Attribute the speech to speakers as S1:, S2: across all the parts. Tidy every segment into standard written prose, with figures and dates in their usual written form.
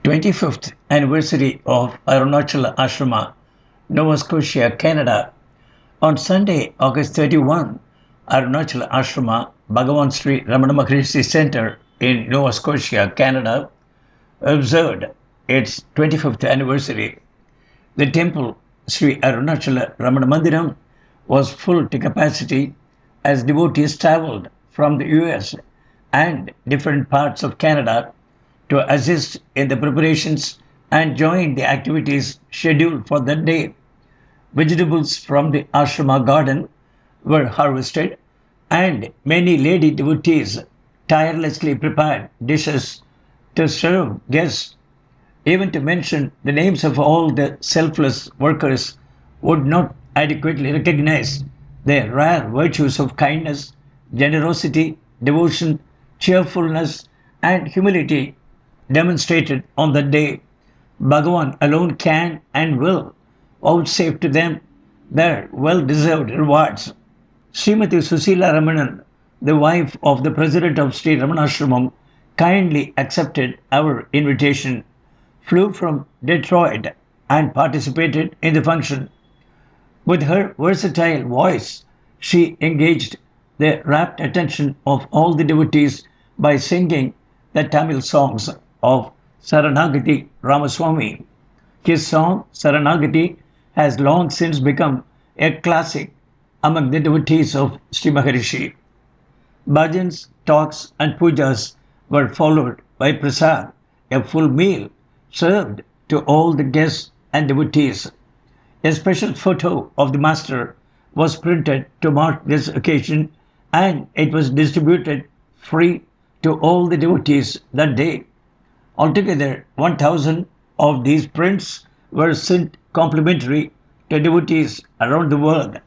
S1: 25th anniversary of Arunachala Ashrama, Nova Scotia, Canada. On Sunday, August 31, Arunachala Ashrama, Bhagawan Sri Ramana Maharshi Center in Nova Scotia, Canada, observed its 25th anniversary. The temple, Sri Arunachala Ramana Mandiram, was full to capacity as devotees traveled from the US and different parts of Canada to assist in the preparations and join the activities scheduled for that day. Vegetables from the Ashrama garden were harvested, and many lady devotees tirelessly prepared dishes to serve guests. Even to mention the names of all the selfless workers would not adequately recognize the rare virtues of kindness, generosity, devotion, cheerfulness, and humility demonstrated on that day. Bhagawan alone can and will vouchsafe to them their well-deserved rewards. Srimati Susila Ramanan, the wife of the president of Sri Ramanasramam, kindly accepted our invitation, flew from Detroit and participated in the function. With her versatile voice, she engaged the rapt attention of all the devotees by singing the Tamil songs of Saranagati Ramaswamy. His song Saranagati has long since become a classic among the devotees of Sri Maharishi. Bhajans, talks, and pujas were followed by prasad, a full meal served to all the guests and devotees. A special photo of the master was printed to mark this occasion, and it was distributed free to all the devotees that day. Altogether, 1,000 of these prints were sent complimentary to devotees around the world.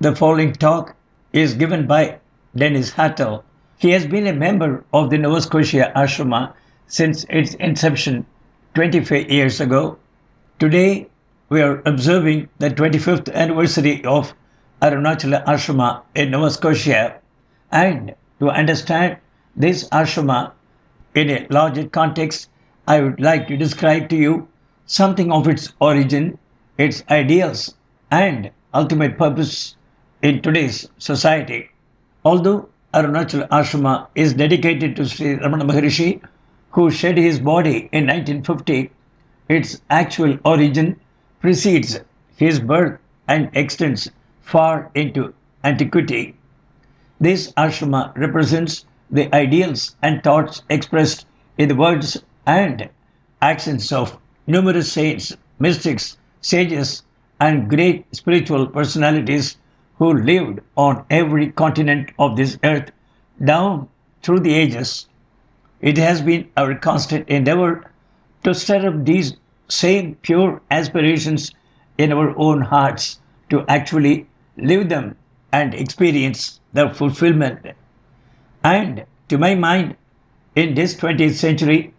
S1: The following talk is given by Dennis Hattel. He has been a member of the Nova Scotia Ashrama since its inception 25 years ago. Today, we are observing the 25th anniversary of Arunachala Ashrama in Nova Scotia, and to understand this ashrama in a larger context, I would like to describe to you something of its origin, its ideals, and ultimate purpose in today's society. Although Arunachala Ashrama is dedicated to Sri Ramana Maharshi, who shed his body in 1950, its actual origin precedes his birth and extends far into antiquity. This ashrama represents the ideals and thoughts expressed in the words and actions of numerous saints, mystics, sages, and great spiritual personalities who lived on every continent of this earth down through the ages. It has been our constant endeavor to stir up these same pure aspirations in our own hearts to actually live them and experience their fulfillment. And to my mind, in this 20th century,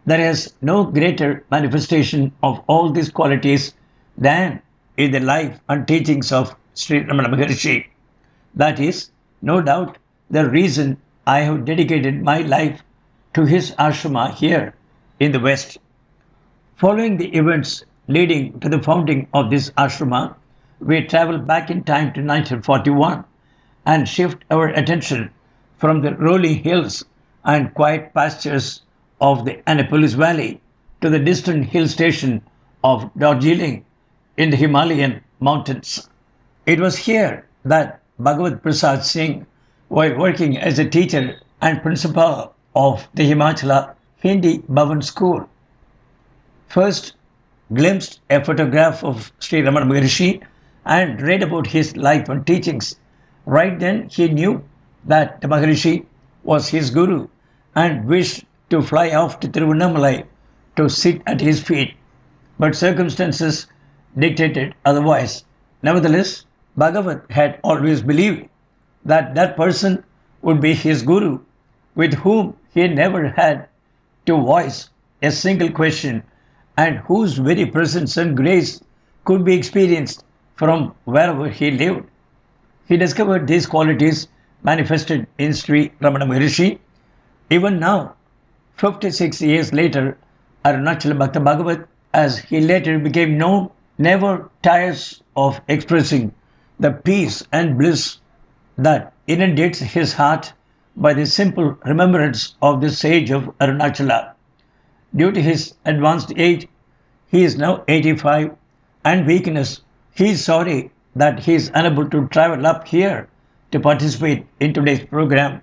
S1: there is no greater manifestation of all these qualities than in the life and teachings of Sri Ramana Maharshi. That is, no doubt, the reason I have dedicated my life to his ashrama here in the West. Following the events leading to the founding of this ashrama, we travel back in time to 1941 and shift our attention from the rolling hills and quiet pastures of the Annapolis Valley to the distant hill station of Darjeeling in the Himalayan mountains. It was here that Bhagavad Prasad Singh, while working as a teacher and principal of the Himachala Hindi Bhavan School, first glimpsed a photograph of Sri Ramana Maharshi and read about his life and teachings. Right then he knew that the Maharshi was his guru and wished to fly off to Tiruvannamalai to sit at his feet. But circumstances dictated otherwise. Nevertheless, Bhagavat had always believed that that person would be his guru, with whom he never had to voice a single question, and whose very presence and grace could be experienced from wherever he lived. He discovered these qualities manifested in Sri Ramana Maharshi. Even now, 56 years later, Arunachala Bhakta Bhagavat, as he later became known, never tires of expressing the peace and bliss that inundates his heart by the simple remembrance of the sage of Arunachala. Due to his advanced age, he is now 85, and weakness, he is sorry that he is unable to travel up here to participate in today's program.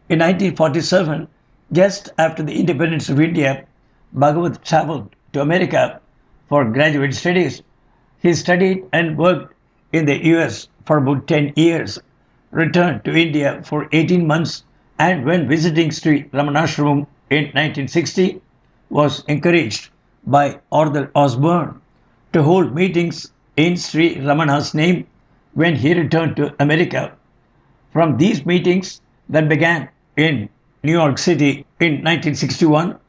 S1: In 1947, just after the independence of India, Bhagavat traveled to America for graduate studies. He studied and worked in the US for about 10 years, returned to India for 18 months, and when visiting Sri Ramanasramam in 1960, was encouraged by Arthur Osborne to hold meetings in Sri Ramana's name when he returned to America. From these meetings that began in New York City in 1961,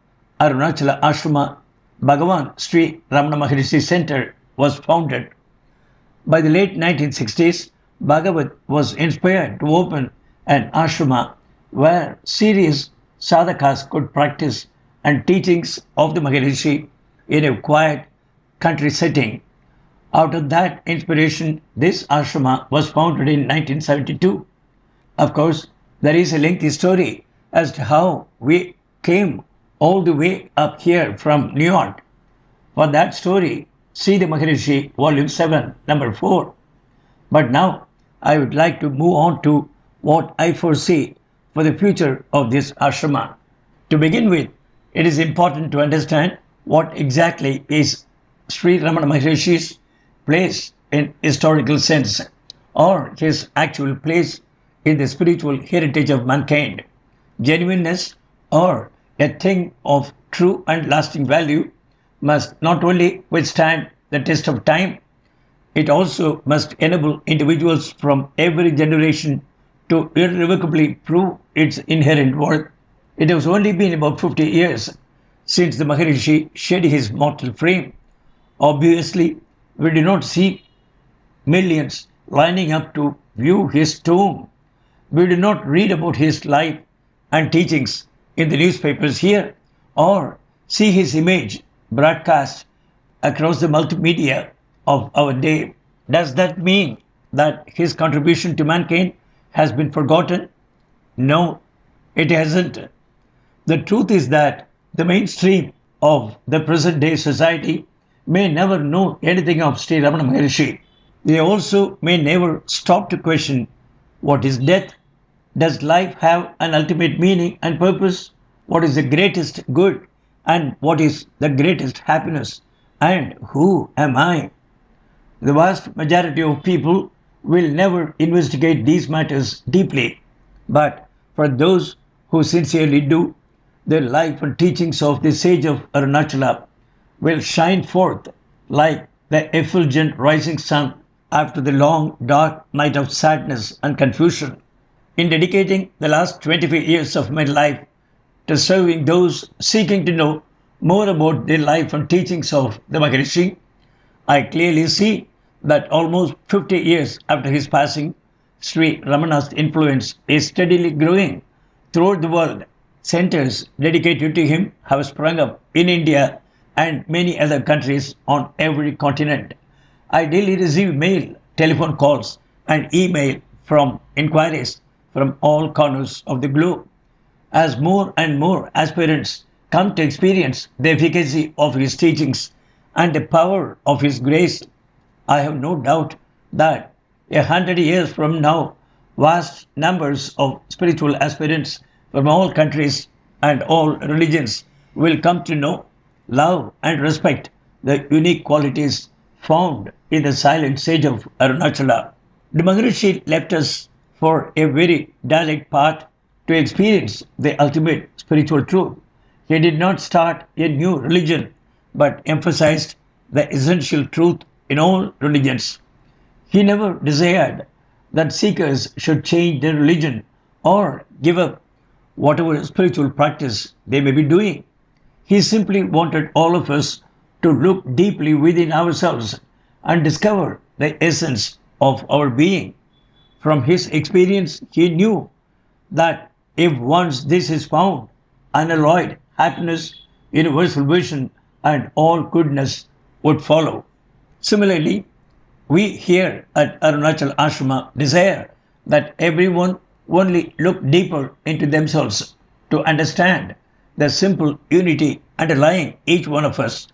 S1: Arunachala Ashrama Bhagawan Sri Ramana Maharshi Center was founded. By the late 1960s, Bhagavat was inspired to open an ashrama where serious sadhakas could practice and teachings of the Maharishi in a quiet country setting. Out of that inspiration, this ashrama was founded in 1972. Of course, there is a lengthy story as to how we came all the way up here from New York. For that story, see the Maharishi, Volume 7, Number 4. But now, I would like to move on to what I foresee for the future of this ashrama. To begin with, it is important to understand what exactly is Sri Ramana Maharshi's place in historical sense, or his actual place in the spiritual heritage of mankind. Genuineness, or a thing of true and lasting value, must not only withstand the test of time, it also must enable individuals from every generation to irrevocably prove its inherent worth. It has only been about 50 years since the Maharishi shed his mortal frame. Obviously, we do not see millions lining up to view his tomb. We do not read about his life and teachings in the newspapers here, or see his image broadcast across the multimedia of our day. Does that mean that his contribution to mankind has been forgotten? No, it hasn't. The truth is that the mainstream of the present day society may never know anything of Sri Ramana Maharshi. They also may never stop to question, what is death? Does life have an ultimate meaning and purpose? What is the greatest good? And what is the greatest happiness? And who am I? The vast majority of people will never investigate these matters deeply. But for those who sincerely do, the life and teachings of the sage of Arunachala will shine forth like the effulgent rising sun after the long dark night of sadness and confusion. In dedicating the last 25 years of my life to serving those seeking to know more about the life and teachings of the Maharishi, I clearly see that almost 50 years after his passing, Sri Ramana's influence is steadily growing throughout the world. Centers dedicated to him have sprung up in India and many other countries on every continent. I daily receive mail, telephone calls, and email from inquiries from all corners of the globe. As more and more aspirants come to experience the efficacy of his teachings and the power of his grace, I have no doubt that 100 years from now, vast numbers of spiritual aspirants from all countries and all religions will come to know, love, and respect the unique qualities found in the silent sage of Arunachala. The Maharishi left us for a very direct path to experience the ultimate spiritual truth. He did not start a new religion, but emphasized the essential truth in all religions. He never desired that seekers should change their religion or give up whatever spiritual practice they may be doing. He simply wanted all of us to look deeply within ourselves and discover the essence of our being. From his experience, he knew that if once this is found, unalloyed happiness universal vision, and all goodness would follow. Similarly, we here at Arunachala Ashrama desire that everyone only look deeper into themselves to understand the simple unity underlying each one of us.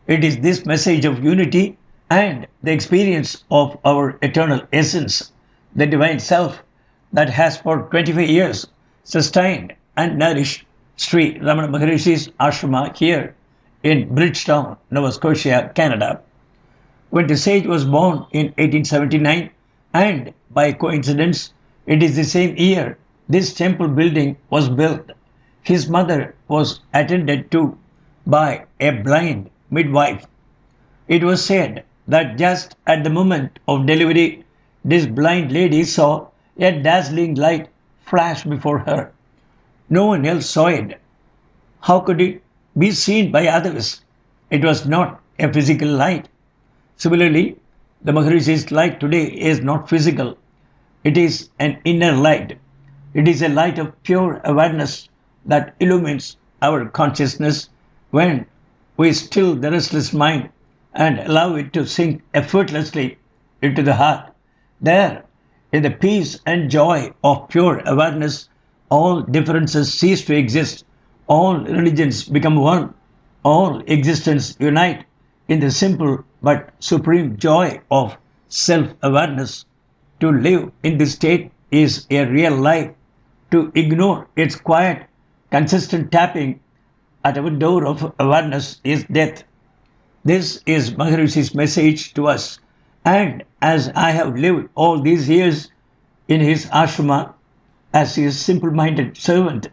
S1: It is this message of unity and the experience of our eternal essence, the divine self, that has for 25 years sustained and nourished Sri Ramana Maharshi's Ashrama here in Bridgetown, Nova Scotia, Canada. When the sage was born in 1879, and by coincidence, it is the same year this temple building was built, his mother was attended to by a blind midwife. It was said that just at the moment of delivery, this blind lady saw a dazzling light flash before her. No one else saw it. How could it be seen by others? It was not a physical light. Similarly, the Maharishi's light today is not physical. It is an inner light. It is a light of pure awareness that illumines our consciousness when we still the restless mind and allow it to sink effortlessly into the heart. There, in the peace and joy of pure awareness, all differences cease to exist, all religions become one, all existence unite in the simple but supreme joy of self-awareness. To live in this state is a real life. To ignore its quiet, consistent tapping at our door of awareness is death. This is Maharishi's message to us. And as I have lived all these years in his ashrama as his simple-minded servant,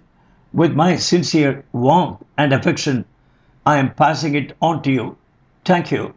S1: with my sincere warmth and affection, I am passing it on to you. Thank you.